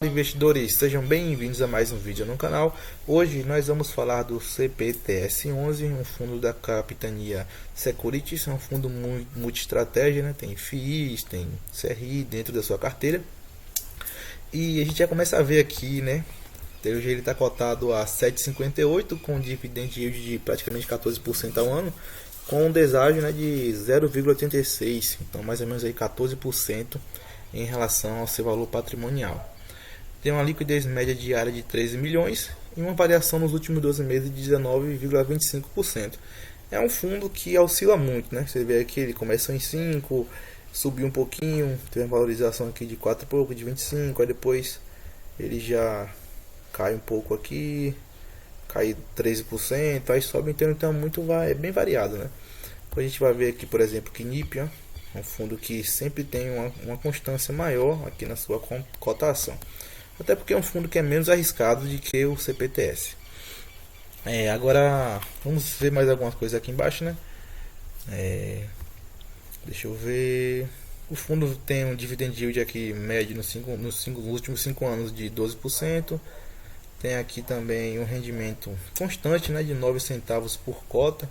Investidores, sejam bem-vindos a mais um vídeo no canal. Hoje nós vamos falar do CPTS11, um fundo da Capitania Securities, é um fundo multi-estratégia, né? Tem FIIs, tem CRI dentro da sua carteira. E a gente já começa a ver aqui, né? Hoje ele está cotado a 7,58 com dividend yield de praticamente 14% ao ano, com um deságio, né, de 0,86, então mais ou menos aí 14% em relação ao seu valor patrimonial. Tem uma liquidez média diária de 13 milhões e uma variação nos últimos 12 meses de 19,25%. É um fundo que oscila muito, né? Você vê aqui, ele começou em 5, subiu um pouquinho, teve uma valorização aqui de 4 e pouco, de 25, aí depois ele já cai um pouco aqui, cai 13%, aí sobe, então é bem variado, né? Quando a gente vai ver aqui, por exemplo, que NIP, ó, é um fundo que sempre tem uma constância maior aqui na sua cotação. Até porque é um fundo que é menos arriscado do que o CPTS. Agora vamos ver mais algumas coisas aqui embaixo, né? Deixa eu ver. O fundo tem um dividend yield aqui médio nos últimos 5 anos de 12%. Tem aqui também um rendimento constante, né, de 9 centavos por cota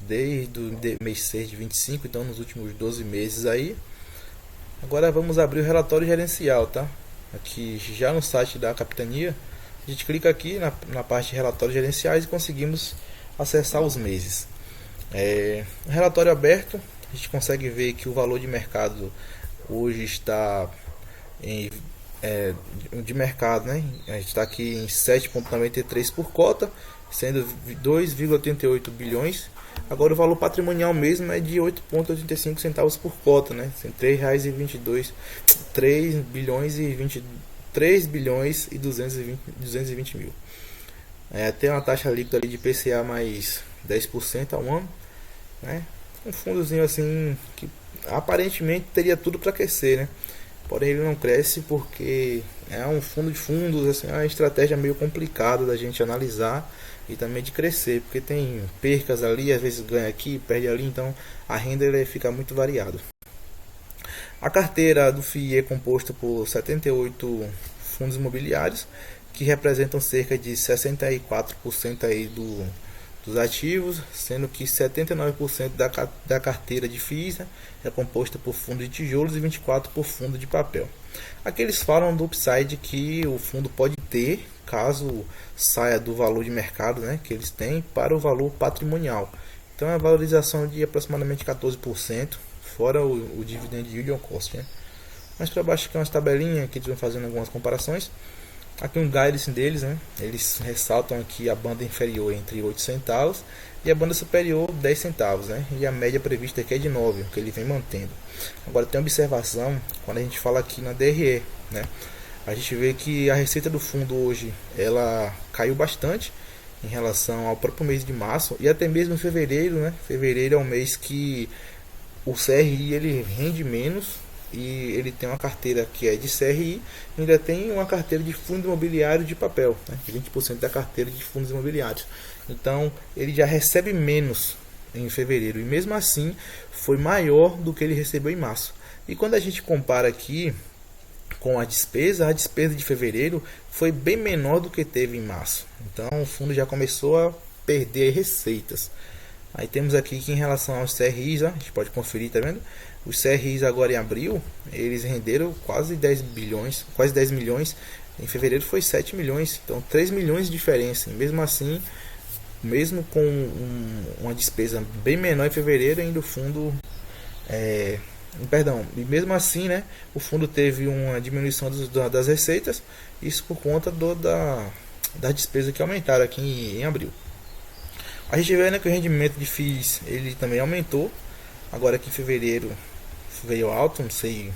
desde o mês 6 de 25, então nos últimos 12 meses aí. Agora vamos abrir o relatório gerencial, tá? Aqui já no site da Capitania, a gente clica aqui na parte de relatórios gerenciais e conseguimos acessar os meses. Relatório aberto, a gente consegue ver que o valor de mercado hoje está de mercado, né? A gente está aqui em 7,93 por cota, sendo 2,88 bilhões. Agora o valor patrimonial mesmo é de 8,85 centavos por cota, né? R$3,22, 3 bilhões e 220 mil. Tem uma taxa líquida ali de PCA mais 10% ao ano, né? Um fundozinho assim que aparentemente teria tudo para crescer, né? Porém ele não cresce porque é um fundo de fundos, assim, é uma estratégia meio complicada da gente analisar e também de crescer, porque tem percas ali, às vezes ganha aqui, perde ali, então a renda fica muito variada. A carteira do FII é composta por 78 fundos imobiliários, que representam cerca de 64% aí dos ativos, sendo que 79% da carteira de FIIs, né, é composta por fundo de tijolos e 24% por fundo de papel. Aqui eles falam do upside que o fundo pode ter caso saia do valor de mercado, né, que eles têm, para o valor patrimonial. Então é uma valorização de aproximadamente 14%, fora o dividend yield on cost, né? Mais para baixo aqui é umas tabelinhas que eles vão fazendo algumas comparações. Aqui um guidance deles, né? Eles ressaltam aqui a banda inferior entre 8 centavos e a banda superior 10 centavos, né? E a média prevista aqui é de 9, que ele vem mantendo. Agora tem uma observação quando a gente fala aqui na DRE, né? A gente vê que a receita do fundo hoje ela caiu bastante em relação ao próprio mês de março e até mesmo em fevereiro, né? Fevereiro é um mês que o CRI ele rende menos e ele tem uma carteira que é de CRI e ainda tem uma carteira de fundo imobiliário de papel, né? 20% da carteira de fundos imobiliários. Então ele já recebe menos em fevereiro e mesmo assim foi maior do que ele recebeu em março. E quando a gente compara aqui com a despesa de fevereiro foi bem menor do que teve em março. Então o fundo já começou a perder receitas. Aí temos aqui que em relação aos CRIs, a gente pode conferir, tá vendo? Os CRIs agora em abril, eles renderam quase 10 milhões, em fevereiro foi 7 milhões, então 3 milhões de diferença. E mesmo assim, mesmo com uma despesa bem menor em fevereiro, ainda o fundo e mesmo assim, né, o fundo teve uma diminuição das receitas, isso por conta da despesa que aumentaram aqui em abril. A gente vê, né, que o rendimento de FIIs ele também aumentou, agora que em fevereiro veio alto, não sei,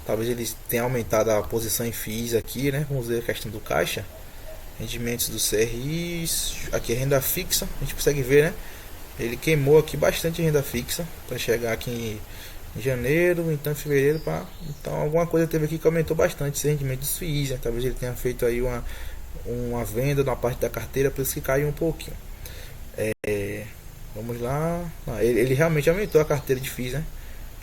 talvez eles tenham aumentado a posição em FIIs aqui, né, vamos ver a questão do caixa, rendimentos dos CRIs, aqui é renda fixa, a gente consegue ver, né, ele queimou aqui bastante renda fixa para chegar aqui em janeiro, então em fevereiro, então alguma coisa teve aqui que aumentou bastante esse rendimento dos FIIs, né, talvez ele tenha feito aí uma venda na parte da carteira, por isso que caiu um pouquinho. Vamos lá, ele realmente aumentou a carteira de FIIs, né?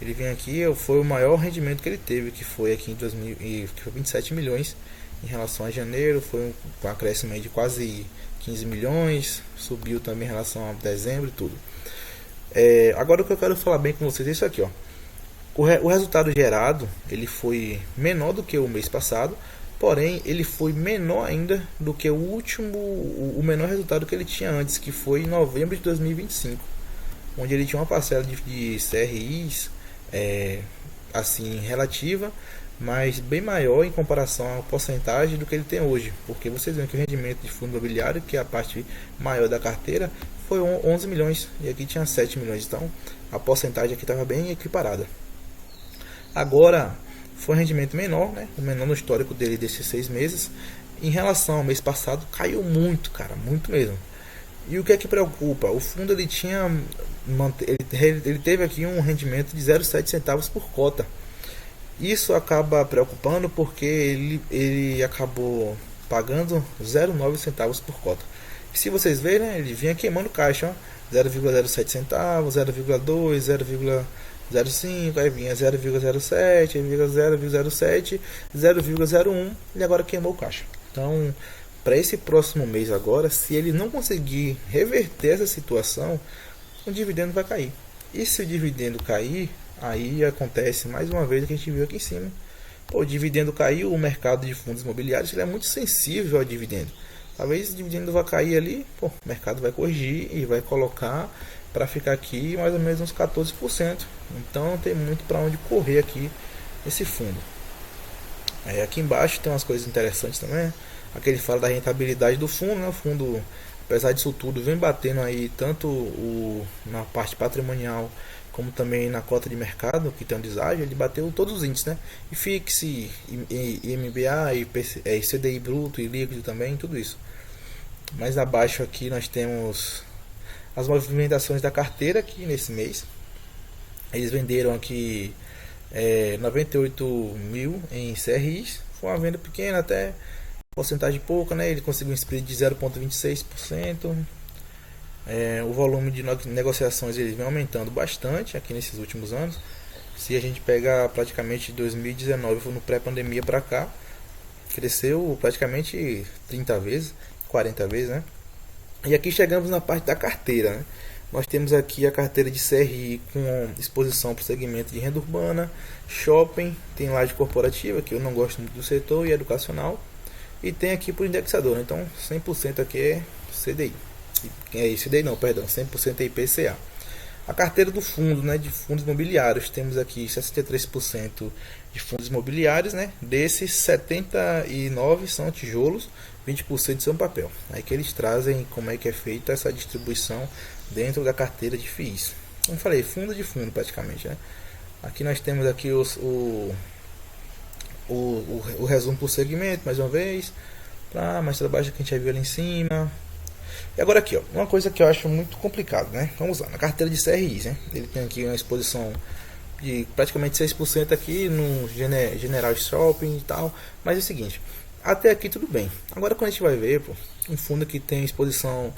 Ele vem aqui, foi o maior rendimento que ele teve, que foi aqui em 2000, que foi 27 milhões em relação a janeiro, foi um acréscimo aí de quase 15 milhões, subiu também em relação a dezembro e tudo. Agora o que eu quero falar bem com vocês é isso aqui, ó. O resultado gerado ele foi menor do que o mês passado, porém ele foi menor ainda do que o menor resultado que ele tinha antes, que foi em novembro de 2025, onde ele tinha uma parcela de CRIs assim relativa, mas bem maior em comparação à porcentagem do que ele tem hoje, porque vocês veem que o rendimento de fundo imobiliário, que é a parte maior da carteira, foi 11 milhões e aqui tinha 7 milhões, então a porcentagem aqui estava bem equiparada. Agora foi um rendimento menor, né? O menor no histórico dele desses 6 meses. Em relação ao mês passado, caiu muito, cara, muito mesmo. E o que é que preocupa? O fundo ele tinha ele teve aqui um rendimento de 0,7 centavos por cota. Isso acaba preocupando porque ele acabou pagando 0,9 centavos por cota. E se vocês verem, né, ele vinha queimando caixa, 0,07 centavos, 0,2, 0,05, aí vinha 0,07, 0,07, 0,01 e agora queimou o caixa. Então, para esse próximo mês agora, se ele não conseguir reverter essa situação, o dividendo vai cair. E se o dividendo cair, aí acontece mais uma vez o que a gente viu aqui em cima. Pô, o dividendo caiu, o mercado de fundos imobiliários ele é muito sensível ao dividendo. Talvez o dividendo vai cair ali, pô, o mercado vai corrigir e vai colocar para ficar aqui mais ou menos uns 14%. Então tem muito para onde correr aqui esse fundo. Aqui embaixo tem umas coisas interessantes também. Aqui ele fala da rentabilidade do fundo, né? O fundo, apesar disso tudo, vem batendo aí tanto na parte patrimonial como também na cota de mercado, que tem um deságio, ele bateu todos os índices, né? IFIX, IMBA, CDI bruto e líquido também, tudo isso. Mais abaixo aqui nós temos as movimentações da carteira aqui nesse mês. Eles venderam aqui 98 mil em CRIs, foi uma venda pequena, até porcentagem pouca, né? Ele conseguiu um spread de 0,26%. O volume de negociações ele vem aumentando bastante aqui nesses últimos anos. Se a gente pegar praticamente 2019, no pré-pandemia para cá, cresceu praticamente 30 vezes, 40 vezes, né? E aqui chegamos na parte da carteira, né? Nós temos aqui a carteira de CRI com exposição para o segmento de renda urbana, shopping, tem laje corporativa, que eu não gosto muito do setor, e educacional. E tem aqui por indexador, né? Então 100% aqui é CDI. CDI não, perdão, 100% é IPCA. A carteira do fundo, né, de fundos imobiliários, temos aqui 63% de fundos imobiliários, né? Desses 79 são tijolos, 20% são papel. Aí que eles trazem como é que é feita essa distribuição dentro da carteira de FIIs. Como falei, fundo de fundo praticamente, né? Aqui nós temos aqui o resumo por segmento, mais uma vez, mais para baixo que a gente já viu ali em cima. E agora aqui, ó, uma coisa que eu acho muito complicado, né? Vamos lá, na carteira de CRIs, né? Ele tem aqui uma exposição de praticamente 6% aqui no General Shopping e tal. Mas é o seguinte, até aqui tudo bem. Agora quando a gente vai ver, pô, um fundo que tem exposição,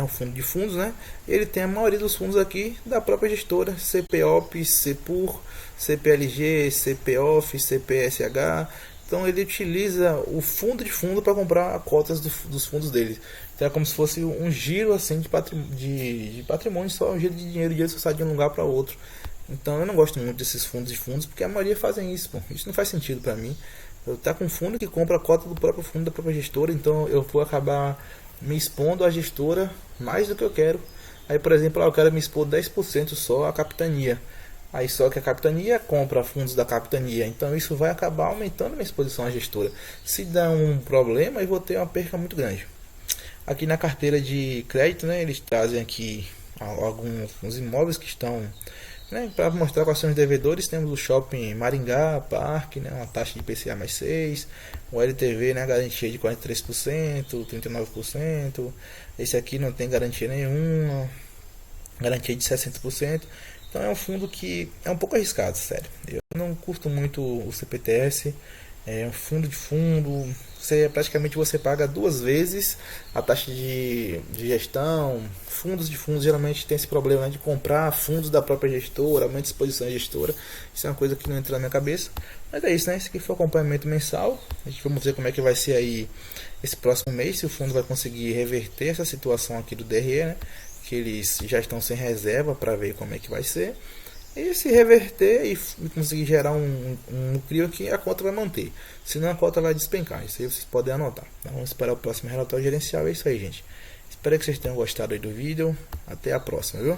um fundo de fundos, né? Ele tem a maioria dos fundos aqui da própria gestora, CPOP, CPUR, CPLG, CPOF, CPSH. Então ele utiliza o fundo de fundo para comprar cotas dos fundos dele. Então é como se fosse um giro assim de patrimônio, só um giro de dinheiro só sai de um lugar para outro. Então eu não gosto muito desses fundos de fundos, porque a maioria fazem isso, pô. Isso não faz sentido para mim. Eu tá com um fundo que compra a cota do próprio fundo da própria gestora, então eu vou acabar me expondo à gestora mais do que eu quero. Aí, por exemplo, eu quero me expor 10% só à capitania. Aí só que a capitania compra fundos da capitania, então isso vai acabar aumentando minha exposição à gestora. Se dá um problema, eu vou ter uma perca muito grande. Aqui na carteira de crédito, né, eles trazem aqui alguns imóveis que estão, né, para mostrar quais são os devedores. Temos o Shopping Maringá Parque, né, uma taxa de IPCA mais 6, o LTV, né, garantia de 43%, 39%. Esse aqui não tem garantia nenhuma, garantia de 60%. Então é um fundo que é um pouco arriscado, sério. Eu não curto muito o CPTS. É um fundo de fundo, praticamente você paga duas vezes a taxa de gestão. Fundos de fundos geralmente tem esse problema, né, de comprar fundos da própria gestora, aumento de exposição de gestora. Isso é uma coisa que não entra na minha cabeça. Mas é isso, né? Esse aqui foi o acompanhamento mensal. A gente vamos ver como é que vai ser aí esse próximo mês, se o fundo vai conseguir reverter essa situação aqui do DRE, né? Que eles já estão sem reserva, para ver como é que vai ser. E se reverter e conseguir gerar um CRIO que a conta vai manter. Senão a conta vai despencar. Isso aí vocês podem anotar. Então, vamos esperar o próximo relatório gerencial. É isso aí, gente. Espero que vocês tenham gostado aí do vídeo. Até a próxima, viu?